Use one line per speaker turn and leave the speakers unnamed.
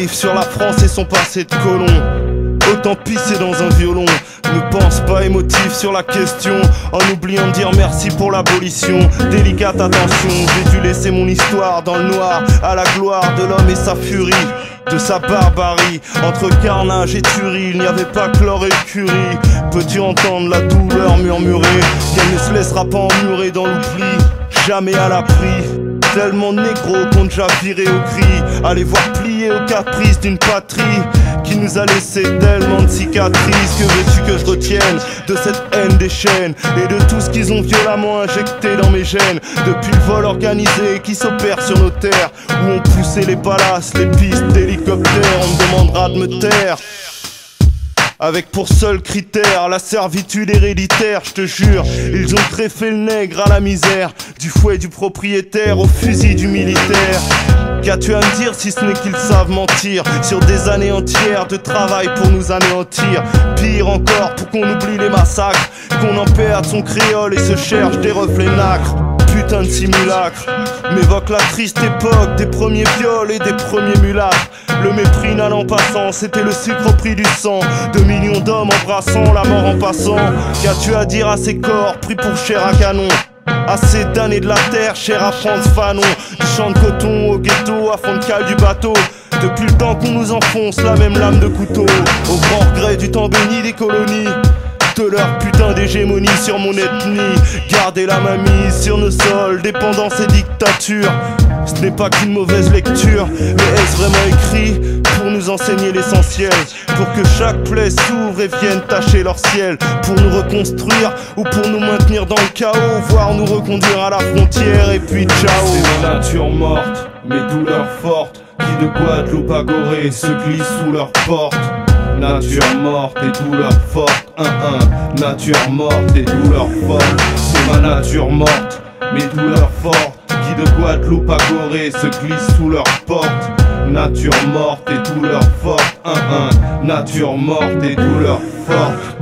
émotif sur la France et son passé de colon. Autant pisser dans un violon. Ne pense pas émotif sur la question, en oubliant de dire merci pour l'abolition. Délicate attention, j'ai dû laisser mon histoire dans le noir, à la gloire de l'homme et sa furie, de sa barbarie. Entre carnage et tuerie, il n'y avait pas que l'or et le curry. Peux-tu entendre la douleur murmurer qu'elle ne se laissera pas emmurer dans l'oubli, jamais à l'abri. Tellement de négros qu'on déjà viré au cri, allez voir plier aux caprices d'une patrie qui nous a laissé tellement de cicatrices. Que veux-tu que je retienne de cette haine des chaînes et de tout ce qu'ils ont violemment injecté dans mes gènes? Depuis le vol organisé qui s'opère sur nos terres, où on poussait les palaces, les pistes d'hélicoptères, on me demandera de me taire, avec pour seul critère la servitude héréditaire. Je te jure, ils ont greffé le nègre à la misère, du fouet du propriétaire au fusil du militaire. Qu'as-tu à me dire si ce n'est qu'ils savent mentir sur des années entières de travail pour nous anéantir? Pire encore, pour qu'on oublie les massacres, qu'on en perde son créole et se cherche des reflets nacres. Putain de simulacre m'évoque la triste époque des premiers viols et des premiers mulâtres. Le mépris n'allant passant, c'était le sucre au prix du sang. 2 millions d'hommes embrassant la mort en passant. Qu'as-tu à dire à ces corps pris pour chair à canon? Assez d'années de la terre, cher à Frantz Fanon. Du champ de coton au ghetto, à fond de cale du bateau. Depuis le temps qu'on nous enfonce la même lame de couteau, au grand regret du temps béni des colonies, de leur putain d'hégémonie sur mon ethnie. Garder la main mise sur nos sols, dépendance et dictature, ce n'est pas qu'une mauvaise lecture. Mais est-ce vraiment écrit pour nous enseigner l'essentiel, pour que chaque plaie s'ouvre et vienne tacher leur ciel, pour nous reconstruire ou pour nous maintenir dans le chaos, voire nous reconduire à la frontière et puis ciao? C'est la nature morte, mais douleur forte, qui de Guadeloupe à Gorée se glisse sous leur porte. Nature morte et douleur forte, nature morte et douleur forte. C'est ma nature morte, mais douleur forte, qui de Guadeloupe à Gorée se glisse sous leur porte. Nature morte et douleur forte, nature morte et douleur forte.